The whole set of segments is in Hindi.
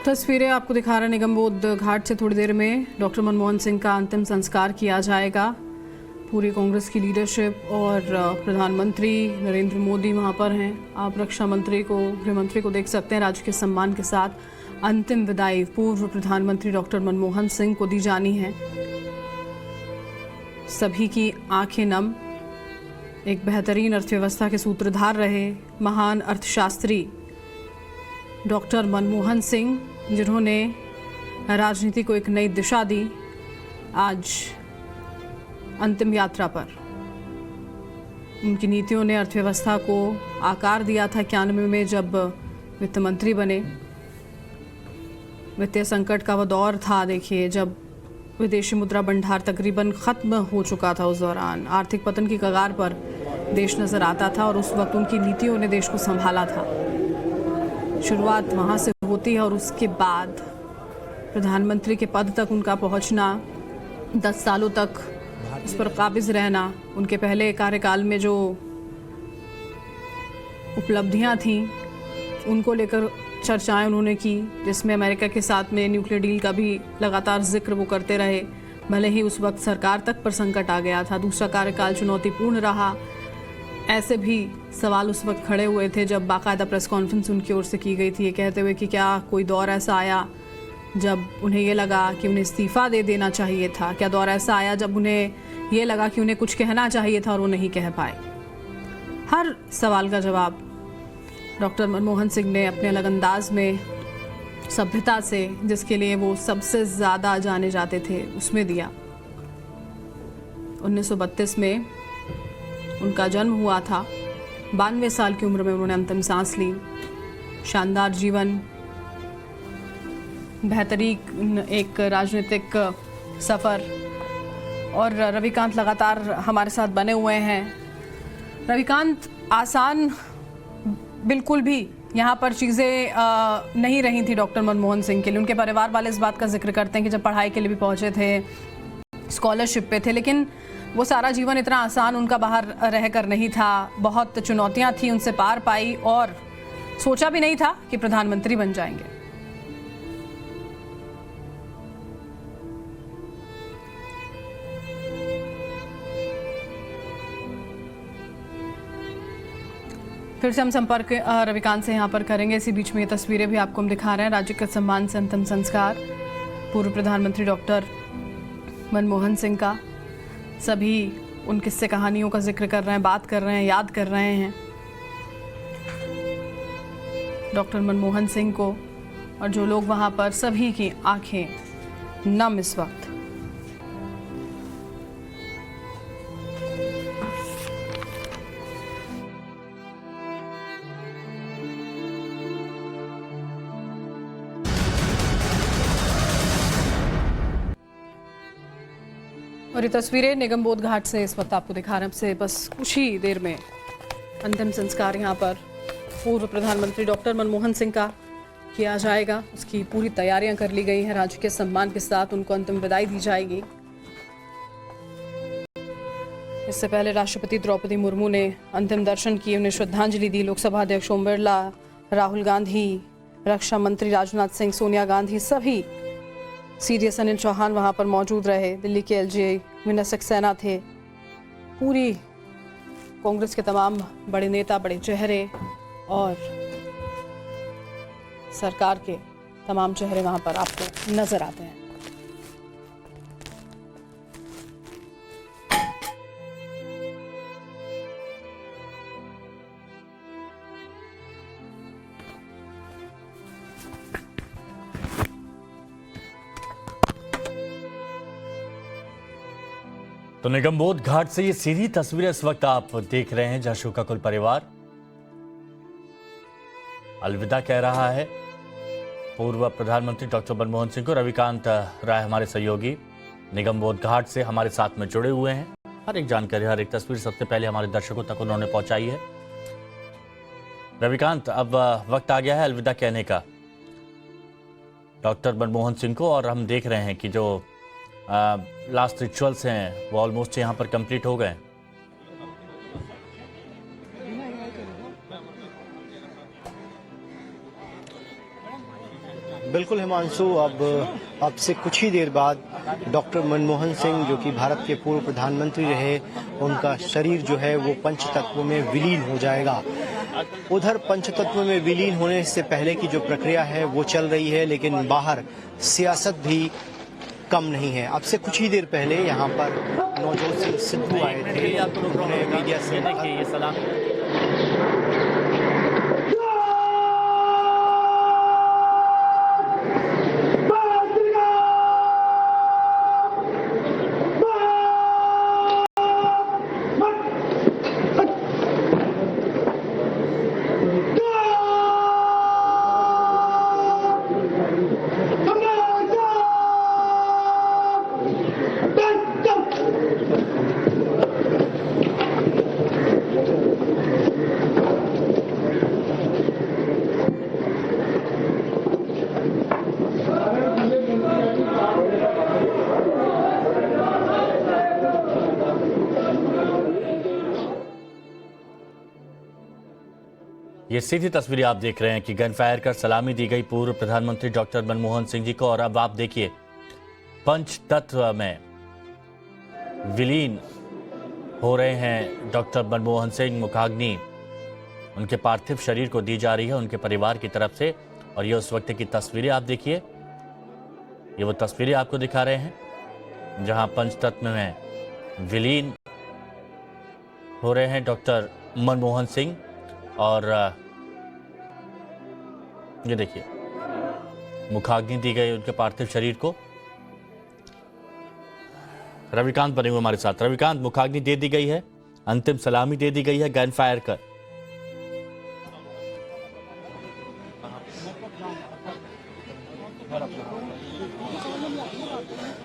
तस्वीरें आपको दिखा रहे हैं निगमबोध घाट से। थोड़ी देर में डॉक्टर मनमोहन सिंह का अंतिम संस्कार किया जाएगा। पूरी कांग्रेस की लीडरशिप और प्रधानमंत्री नरेंद्र मोदी वहां पर हैं। आप रक्षा मंत्री को, गृह मंत्री को देख सकते हैं। राजकीय सम्मान के साथ अंतिम विदाई पूर्व प्रधानमंत्री डॉक्टर मनमोहन सिंह को दी जानी है। सभी की आंखें नम। एक बेहतरीन अर्थव्यवस्था के सूत्रधार रहे महान अर्थशास्त्री डॉक्टर मनमोहन सिंह, जिन्होंने राजनीति को एक नई दिशा दी, आज अंतिम यात्रा पर। उनकी नीतियों ने अर्थव्यवस्था को आकार दिया था। 91 में जब वित्त मंत्री बने, वित्तीय संकट का वह दौर था। देखिए, जब विदेशी मुद्रा भंडार तकरीबन ख़त्म हो चुका था, उस दौरान आर्थिक पतन की कगार पर देश नज़र आता था और उस वक्त उनकी नीतियों ने देश को संभाला था। शुरुआत वहाँ से होती है और उसके बाद प्रधानमंत्री के पद तक उनका पहुँचना, 10 सालों तक उस पर काबिज रहना। उनके पहले कार्यकाल में जो उपलब्धियां थीं, उनको लेकर चर्चाएं उन्होंने की, जिसमें अमेरिका के साथ में न्यूक्लियर डील का भी लगातार जिक्र वो करते रहे। भले ही उस वक्त सरकार तक पर संकट आ गया था, दूसरा कार्यकाल चुनौतीपूर्ण रहा। ऐसे भी सवाल उस वक्त खड़े हुए थे जब बाकायदा प्रेस कॉन्फ्रेंस उनकी ओर से की गई थी, ये कहते हुए कि क्या कोई दौर ऐसा आया जब उन्हें ये लगा कि उन्हें इस्तीफ़ा दे देना चाहिए था? क्या दौर ऐसा आया जब उन्हें ये लगा कि उन्हें कुछ कहना चाहिए था और वो नहीं कह पाए? हर सवाल का जवाब डॉक्टर मनमोहन सिंह ने अपने अलग अंदाज में, सभ्यता से, जिसके लिए वो सबसे ज़्यादा जाने जाते थे, उसमें दिया। 1932 में उनका जन्म हुआ था। 92 साल की उम्र में उन्होंने अंतिम सांस ली। शानदार जीवन, बेहतरीन एक राजनीतिक सफ़र। और रविकांत लगातार हमारे साथ बने हुए हैं। रविकांत, आसान बिल्कुल भी यहाँ पर चीज़ें नहीं रही थी डॉक्टर मनमोहन सिंह के लिए। उनके परिवार वाले इस बात का जिक्र करते हैं कि जब पढ़ाई के लिए भी पहुँचे थे, स्कॉलरशिप पे थे, लेकिन वो सारा जीवन इतना आसान उनका बाहर रहकर नहीं था। बहुत चुनौतियां थी, उनसे पार पाई और सोचा भी नहीं था कि प्रधानमंत्री बन जाएंगे। फिर से हम संपर्क रविकांत से यहाँ पर करेंगे। इसी बीच में ये तस्वीरें भी आपको हम दिखा रहे हैं। राज्य के सम्मान से अंतिम संस्कार पूर्व प्रधानमंत्री डॉक्टर मनमोहन सिंह का। सभी उन किस्से कहानियों का जिक्र कर रहे हैं, बात कर रहे हैं, याद कर रहे हैं डॉक्टर मनमोहन सिंह को। और जो लोग वहाँ पर, सभी की आंखें नम इस वक्त। और ये तस्वीरें निगमबोध घाट से इस वक्त आपको दिखा रहे हैं। से बस कुछ ही देर में अंतिम संस्कार यहाँ पर पूर्व प्रधानमंत्री डॉक्टर मनमोहन सिंह का किया जाएगा। उसकी पूरी तैयारियां कर ली गई हैं। राज्य के सम्मान के साथ उनको अंतिम विदाई दी जाएगी। इससे पहले राष्ट्रपति द्रौपदी मुर्मू ने अंतिम दर्शन किए, उन्हें श्रद्धांजलि दी। लोकसभा अध्यक्ष ओम बिरला, राहुल गांधी, रक्षा मंत्री राजनाथ सिंह, सोनिया गांधी, सभी, सीडीएस अनिल चौहान वहां पर मौजूद रहे। दिल्ली के एलजीआई विनय सक्सेना थे। पूरी कांग्रेस के तमाम बड़े नेता, बड़े चेहरे और सरकार के तमाम चेहरे वहां पर आपको नजर आते हैं। तो निगमबोध घाट से ये सीधी तस्वीरें इस वक्त आप देख रहे हैं, जहां शोकाकुल परिवार अलविदा कह रहा है पूर्व प्रधानमंत्री डॉक्टर मनमोहन सिंह को। रविकांत राय हमारे सहयोगी निगमबोध घाट से हमारे साथ में जुड़े हुए हैं। हर एक जानकारी, हर एक तस्वीर सबसे पहले हमारे दर्शकों तक उन्होंने पहुंचाई है। रविकांत, अब वक्त आ गया है अलविदा कहने का डॉक्टर मनमोहन सिंह को, और हम देख रहे हैं कि जो लास्ट रिचुअल्स हैं वो ऑलमोस्ट यहाँ पर कंप्लीट हो गए। बिल्कुल हिमांशु, अब से कुछ ही देर बाद डॉक्टर मनमोहन सिंह, जो कि भारत के पूर्व प्रधानमंत्री रहे, उनका शरीर जो है वो पंचतत्व में विलीन हो जाएगा। उधर पंचतत्व में विलीन होने से पहले की जो प्रक्रिया है वो चल रही है, लेकिन बाहर सियासत भी कम नहीं है। अब से कुछ ही देर पहले यहाँ पर नवजोत सिंह सिद्धू आए थे, उन्होंने मीडिया से देखिए ये सलामी ये सीधी तस्वीरें आप देख रहे हैं कि गन फायर कर सलामी दी गई पूर्व प्रधानमंत्री डॉक्टर मनमोहन सिंह जी को। और अब आप देखिए पंच तत्व में विलीन हो रहे हैं डॉक्टर मनमोहन सिंह। मुखाग्नि उनके पार्थिव शरीर को दी जा रही है उनके परिवार की तरफ से। और ये उस वक्त की तस्वीरें आप देखिए, ये वो तस्वीरें आपको दिखा रहे हैं जहां पंच तत्व में विलीन हो रहे हैं डॉक्टर मनमोहन सिंह। और ये देखिए मुखाग्नि दी गई उनके पार्थिव शरीर को। रविकांत बने हुए हमारे साथ। रविकांत, मुखाग्नि दे दी गई है, अंतिम सलामी दे दी गई है गन फायर कर।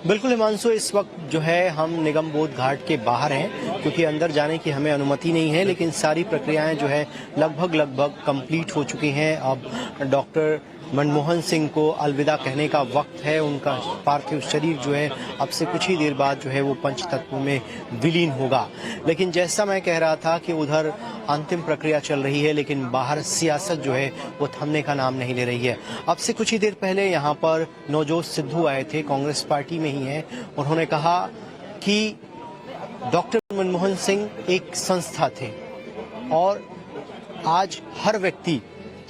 बिल्कुल हिमांशु, इस वक्त जो है हम निगम बोध घाट के बाहर हैं, क्योंकि अंदर जाने की हमें अनुमति नहीं है, लेकिन सारी प्रक्रियाएं जो है लगभग कंप्लीट हो चुकी हैं। अब डॉक्टर मनमोहन सिंह को अलविदा कहने का वक्त है। उनका पार्थिव शरीर जो है अब से कुछ ही देर बाद जो है वो पंचतत्व में विलीन होगा। लेकिन जैसा मैं कह रहा था कि उधर अंतिम प्रक्रिया चल रही है, लेकिन बाहर सियासत जो है वो थमने का नाम नहीं ले रही है। अब से कुछ ही देर पहले यहाँ पर नवजोत सिद्धू आए थे, कांग्रेस पार्टी में ही हैं। उन्होंने कहा कि डॉक्टर मनमोहन सिंह एक संस्था थे और आज हर व्यक्ति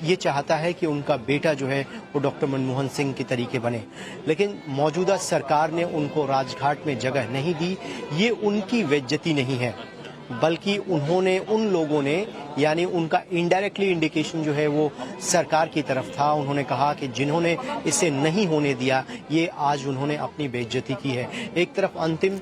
ये चाहता है कि उनका बेटा जो है वो डॉक्टर मनमोहन सिंह के तरीके बने, लेकिन मौजूदा सरकार ने उनको राजघाट में जगह नहीं दी। ये उनकी बेइज्जती नहीं है, बल्कि उन्होंने उन लोगों ने, यानी उनका इनडायरेक्टली इंडिकेशन जो है वो सरकार की तरफ था। उन्होंने कहा कि जिन्होंने इसे नहीं होने दिया, ये आज उन्होंने अपनी बेइज्जती की है। एक तरफ अंतिम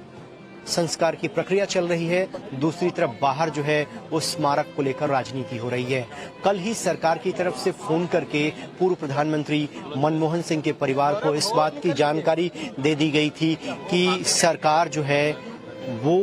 संस्कार की प्रक्रिया चल रही है, दूसरी तरफ बाहर जो है वो स्मारक को लेकर राजनीति हो रही है। कल ही सरकार की तरफ से फोन करके पूर्व प्रधानमंत्री मनमोहन सिंह के परिवार को इस बात की जानकारी दे दी गई थी कि सरकार जो है वो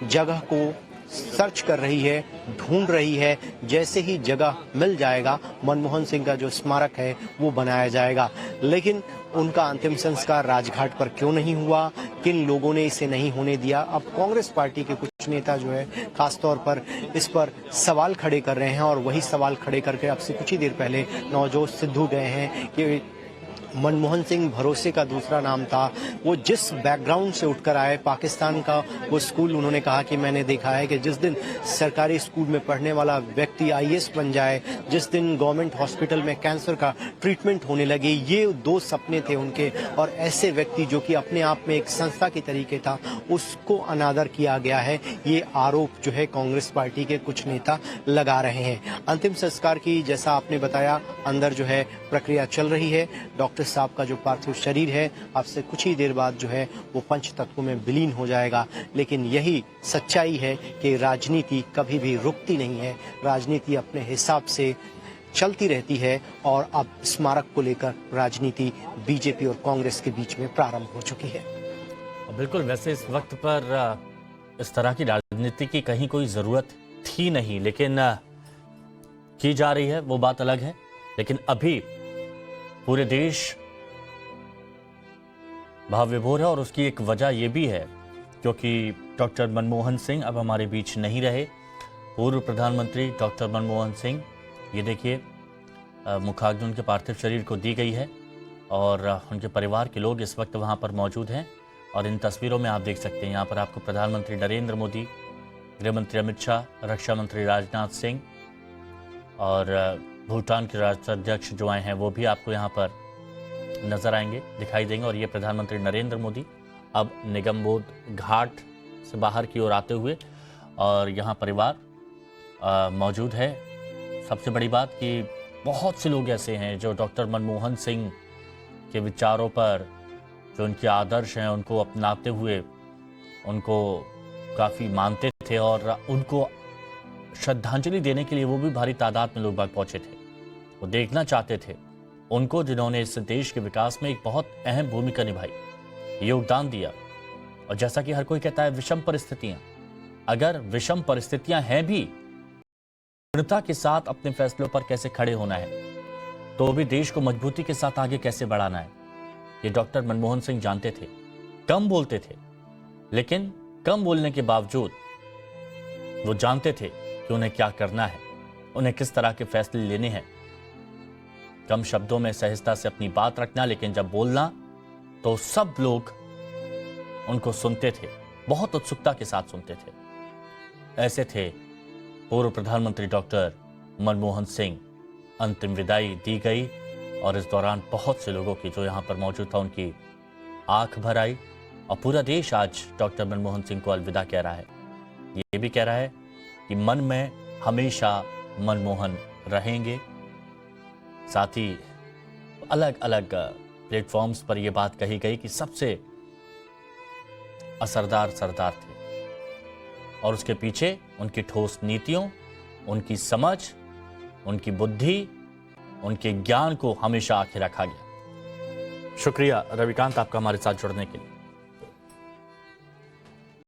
जगह को सर्च कर रही है, ढूंढ रही है। जैसे ही जगह मिल जाएगा, मनमोहन सिंह का जो स्मारक है वो बनाया जाएगा। लेकिन उनका अंतिम संस्कार राजघाट पर क्यों नहीं हुआ, किन लोगों ने इसे नहीं होने दिया, अब कांग्रेस पार्टी के कुछ नेता जो है खासतौर पर इस पर सवाल खड़े कर रहे हैं। और वही सवाल खड़े करके अब से कुछ ही देर पहले नवजोत सिद्धू गए हैं कि मनमोहन सिंह भरोसे का दूसरा नाम था। वो जिस बैकग्राउंड से उठकर आए, पाकिस्तान का वो स्कूल, उन्होंने कहा कि मैंने देखा है कि जिस दिन सरकारी स्कूल में पढ़ने वाला व्यक्ति आईएएस बन जाए, जिस दिन गवर्नमेंट हॉस्पिटल में कैंसर का ट्रीटमेंट होने लगे, ये दो सपने थे उनके। और ऐसे व्यक्ति जो कि अपने आप में एक संस्था के तरीके था, उसको अनादर किया गया है। ये आरोप जो है कांग्रेस पार्टी के कुछ नेता लगा रहे हैं। अंतिम संस्कार की, जैसा आपने बताया, अंदर जो है प्रक्रिया चल रही है। डॉक्टर साहब का जो पार्थिव शरीर है अब से कुछ ही देर बाद जो है वो पंच तत्वों में विलीन हो जाएगा। लेकिन यही सच्चाई है कि राजनीति कभी भी रुकती नहीं है, राजनीति अपने हिसाब से चलती रहती है। और अब स्मारक को लेकर राजनीति बीजेपी और कांग्रेस के बीच में प्रारंभ हो चुकी है। बिल्कुल, वैसे इस वक्त पर इस तरह की राजनीति की कहीं कोई जरूरत थी नहीं, लेकिन की जा रही है वो बात अलग है। लेकिन अभी पूरे देश भाव विभोर है और उसकी एक वजह यह भी है क्योंकि डॉक्टर मनमोहन सिंह अब हमारे बीच नहीं रहे। पूर्व प्रधानमंत्री डॉक्टर मनमोहन सिंह, ये देखिए मुखाग्नि उनके पार्थिव शरीर को दी गई है और उनके परिवार के लोग इस वक्त वहाँ पर मौजूद हैं। और इन तस्वीरों में आप देख सकते हैं, यहाँ पर आपको प्रधानमंत्री नरेंद्र मोदी, गृह मंत्री अमित शाह, रक्षा मंत्री राजनाथ सिंह और भूटान के राष्ट्राध्यक्ष जो आए हैं वो भी आपको यहाँ पर नजर आएंगे, दिखाई देंगे। और ये प्रधानमंत्री नरेंद्र मोदी अब निगमबोध घाट से बाहर की ओर आते हुए, और यहाँ परिवार मौजूद है। सबसे बड़ी बात कि बहुत से लोग ऐसे हैं जो डॉक्टर मनमोहन सिंह के विचारों पर, जो उनके आदर्श हैं, उनको अपनाते हुए उनको काफ़ी मानते थे और उनको श्रद्धांजलि देने के लिए वो भी भारी तादाद में लोग बाग पहुंचे थे। वो देखना चाहते थे उनको जिन्होंने इस देश के विकास में एक बहुत अहम भूमिका निभाई, योगदान दिया। और जैसा कि हर कोई कहता है, विषम परिस्थितियां, अगर विषम परिस्थितियां हैं भी, दृढ़ता के साथ अपने फैसलों पर कैसे खड़े होना है, तो भी देश को मजबूती के साथ आगे कैसे बढ़ाना है, ये डॉक्टर मनमोहन सिंह जानते थे। कम बोलते थे, लेकिन कम बोलने के बावजूद वो जानते थे कि उन्हें क्या करना है, उन्हें किस तरह के फैसले लेने हैं। कम शब्दों में सहजता से अपनी बात रखना, लेकिन जब बोलना तो सब लोग उनको सुनते थे, बहुत उत्सुकता के साथ सुनते थे। ऐसे थे पूर्व प्रधानमंत्री डॉक्टर मनमोहन सिंह। अंतिम विदाई दी गई और इस दौरान बहुत से लोगों की जो यहाँ पर मौजूद था उनकी आंख भर आई। और पूरा देश आज डॉक्टर मनमोहन सिंह को अलविदा कह रहा है। ये भी कह रहा है कि मन में हमेशा मनमोहन रहेंगे। साथ ही अलग अलग प्लेटफॉर्म्स पर यह बात कही गई कि सबसे असरदार सरदार थे और उसके पीछे उनकी ठोस नीतियों, उनकी समझ, उनकी बुद्धि, उनके ज्ञान को हमेशा आगे रखा गया। शुक्रिया रविकांत आपका हमारे साथ जुड़ने के लिए।